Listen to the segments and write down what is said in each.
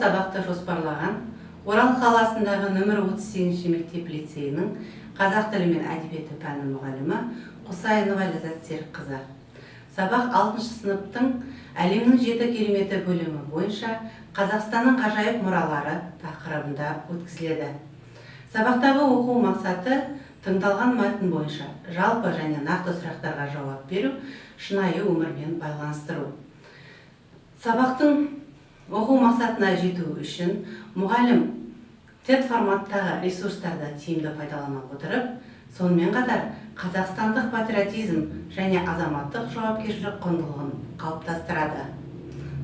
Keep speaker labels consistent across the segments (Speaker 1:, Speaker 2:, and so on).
Speaker 1: сабақты жоспарлаған Орал қаласындағы нөмір 38 мектеп лицейінің қазақ тілі мен әдебиеті пәні мұғалімі Құсайынова Ләззат Серікқызы. Сабақ 6 сыныптың әлемнің 7 кереметі бөлімі бойынша Қазақстанның ғажайып мұралары тақырыбында өткізіледі. Сабақтағы оқу мақсаты тыңдалған мәтін бойынша жалпы және нақты сұрақтарға жауап беру, шынайы өмірмен байланыстыру. Сабақтың оқу мақсатына жету үшін мұғалім TED форматтағы ресурстарды тиімді пайдалана отырып, сонымен қатар қазақстандық патриотизм және азаматтық жауапкершілік құндылығын қалыптастырады.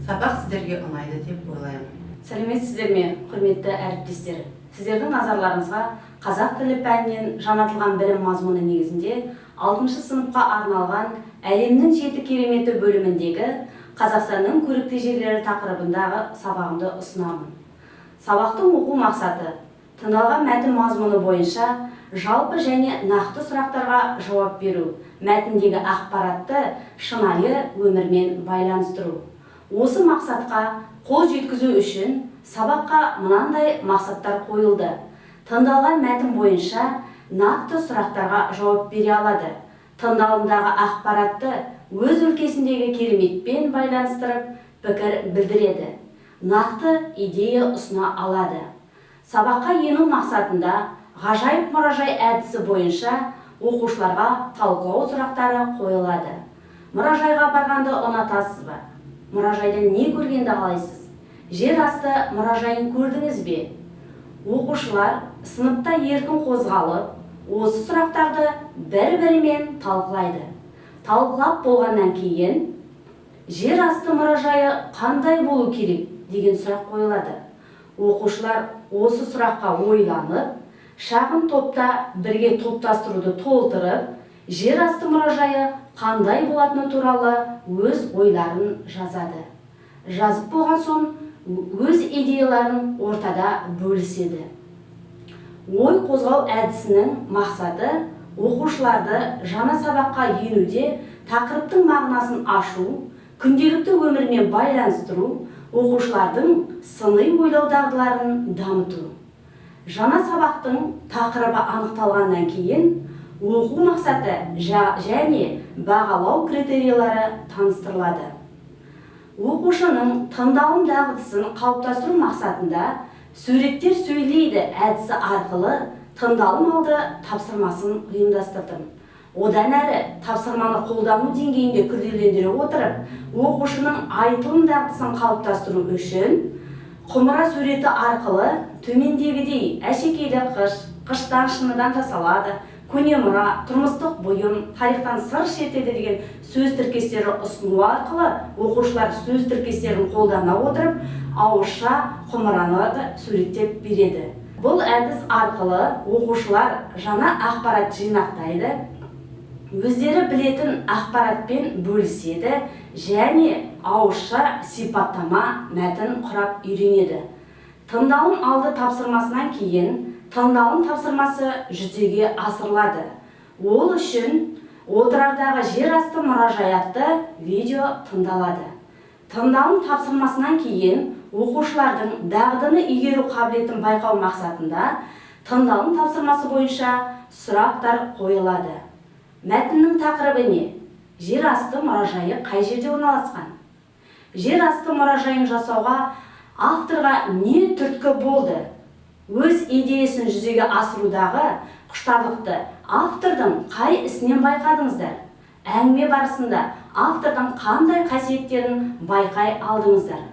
Speaker 1: Сабақ сіздерге ұнайды деп ойлаймын.
Speaker 2: Сәлеметсіздер ме, құрметті әріптестер. Сіздердің назарларыңызға қазақ тілі пәнінен жаңартылған білім мазмұны негізінде 6 сыныпқа арналған әлемнің 7 кереметі бөліміндегі Қазақстанның көрікті жерлері тақырыбындағы сабағымды ұсынамын. Сабақтың оқу мақсаты тыңдалған мәтін мазмұны бойынша жалпы және нақты сұрақтарға жауап беру, мәтіндегі ақпаратты шынайы өмірмен байланыстыру. Осы мақсатқа қол жеткізу үшін сабаққа мынандай мақсаттар қойылды. Тыңдалған мәтін бойынша нақты сұрақтарға жауап бере алады. Тыңдалымдағы ақпаратты өз өлкесіндегі кереметпен байланыстырып пікір білдіреді. Нақты идея ұсына алады. Сабаққа ену мақсатында ғажайып мұражай әдісі бойынша оқушыларға талқылау сұрақтары қойылады. Мұражайға барғанды ұнатасыз ба? Мұражайдан не көргенді қалайсыз? Жер асты мұражайын көрдіңіз бе? Оқушылар сыныпта еркін қозғалып, осы сұрақтарды бір-бірімен талқылайды. Талқылап болғаннан кейін, жер асты мұражайы қандай болу керек деген сұрақ қойылады. Оқушылар осы сұраққа ойланып, шағын топта бірге топтастыруды толтырып, жер асты мұражайы қандай болатыны туралы өз ойларын жазады. Жазып болған соң, өз идеяларын ортада бөліседі. Ой қозғау әдісінің мақсаты оқушыларды жаңа сабаққа енуде тақырыптың мағынасын ашу, күнделікті өмірмен байланыстыру, оқушылардың сыни ойлау дағдыларын дамыту. Жаңа сабақтың тақырыбы анықталғаннан кейін оқу мақсаты және бағалау критериялары таныстырылады. Оқушының тыңдалым дағдысын қалыптастыру мақсатында суреттер сөйлейді әдісі арқылы тыңдалым алды тапсырмасын ұйымдастырдым. Одан әрі тапсырманы қолдану деңгейінде күрделендіре отырып, оқушының айтылым дағдысын қалыптастыру үшін құмыра суреті арқылы төмендегідей әшекейлі қыш, қыштан шыныдан жасалады, көне мұра, тұрмыстық бұйым, тарихтан сыр шертеді деген сөз тіркестері ұсыну арқылы оқушылар сөз тіркестерін қолдана отырып, ауызша құмыраны суреттеп береді. Бұл әдіс арқылы оқушылар жаңа ақпарат жинақтайды, өздері білетін ақпаратпен бөліседі және ауызша сипаттама мәтін құрап үйренеді. Тыңдалым алды тапсырмасынан кейін тыңдалым тапсырмасы жүзеге асырылады. Ол үшін отырардағы жер асты мұражай атты видео тыңдалады. Тыңдалым тапсырмасынан кейін оқушылардың дағдыны игеру қабілетін байқау мақсатында тыңдалым тапсырмасы бойынша сұрақтар қойылады. Мәтіннің тақырыбы не? Жер асты мұражайы қай жерде орналасқан? Жер асты мұражайын жасауға авторға не түрткі болды? Өз идеясын жүзеге асырудағы құштарлықты автордың қай ісінен байқадыңыздар? Әңгіме барысында автордың қандай қасиеттерін байқай алдыңыздар?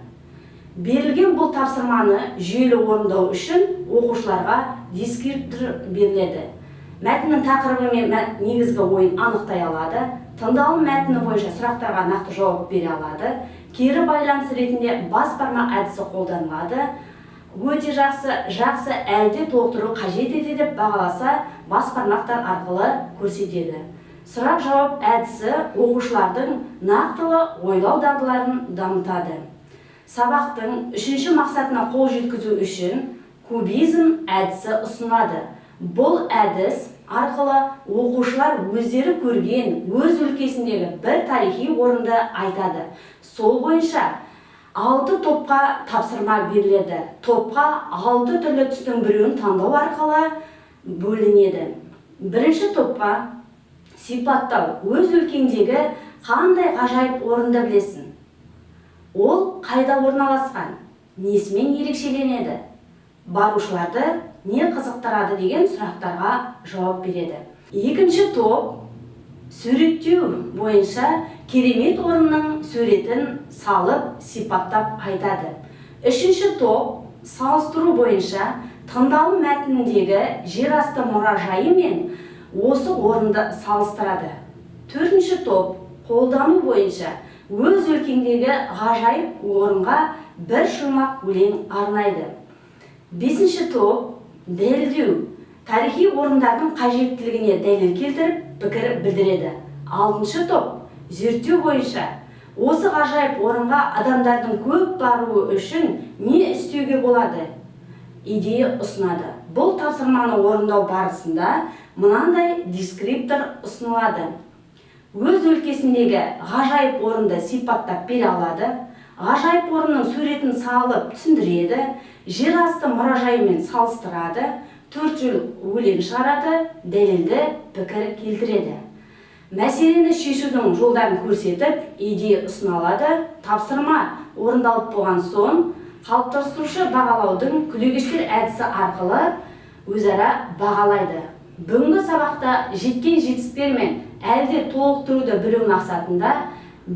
Speaker 2: Берілген бұл тапсырманы жүйелі орындау үшін оқушыларға дескриптор беріледі. Мәтіннің тақырыбы мен негізгі ойын анықтай алады, тыңдалым мәтіні бойынша сұрақтарға нақты жауап бере алады, кері байланыс ретінде бас бармақ әдісі қолданылады, өте жақсы әлде толықтыру қажет етеді деп бағаласа, бас бармақтар арқылы көрсетеді. Сұрақ жауап әдісі оқушылардың нақтылы ойлау дағдыларын дамытады. Сабақтың 3-ші мақсатына қол жеткізу үшін кубизм әдісі ұсынады. Бұл әдіс арқылы оқушылар өздері көрген өз өлкесіндегі бір тарихи орынды айтады. Сол бойынша 6 топқа тапсырма беріледі. Топқа 6 түрлі түстің біреуін таңдау арқылы бөлінеді. Бірінші топқа сипаттау. Өз өлкеңдегі қандай ғажайып орынды білесің? Ол қайда орналасқан? Несімен ерекшеленеді? Барушыларды не қызықтырады деген сұрақтарға жауап береді. Екінші топ суреттеу бойынша керемет орынның суретін салып, сипаттап айтады. Үшінші топ салыстыру бойынша тыңдалым мәтініндегі жер асты мұражайы мен осы орынды салыстырады. Төртінші топ қолдану бойынша өз өлкеңдегі ғажайып орынға бір шумақ өлең арнайды. Бесінші топ дәлелдеу. Тарихи орындардың қажеттілігіне дәлел келтіріп, пікір білдіреді. Алтыншы топ зерттеу бойынша осы ғажайып орынға адамдардың көп баруы үшін не істеуге болады? Идея ұсынады. Бұл тапсырманы орындау барысында мынандай дескриптор ұсынылады. Өз өлкесіндегі ғажайып орынды сипаттап бере алады. Ғажайып орынның суретін салып түсіндіреді. Жер асты мұражайымен салыстырады. 4 жыл өлең шығарады. Дәлелді пікір келтіреді. Мәселені шешудің жолдарын көрсетіп, идея ұсынылады. Тапсырма орындалып болған соң, қалыптастырушы бағалаудың күлегештер әдісі арқылы өзара бағалайды. Бүгінгі сабақта жеткен жетістіктер мен әлде толықтыруды білу мақсатында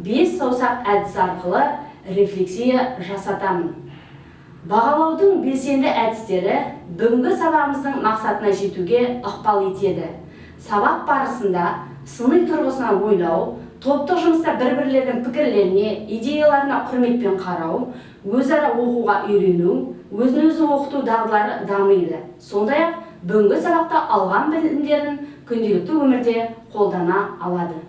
Speaker 2: 5 саусақ әдісі арқылы рефлексия жасатамын. Бағалаудың белсенді әдістері бүгінгі сабағымыздың мақсатына жетуге ықпал етеді. Сабақ барысында сыни тұрғысынан ойлау, топтық жұмыста бір-бірлердің пікірлеріне, идеяларына құрметпен қарау, өзара оқуға үйрену, өзін-өзі оқыту дағдылары дамиды. Сондай-ақ бүгінгі сабақта алған білімдерін күнделікті өмірде қолдана алады.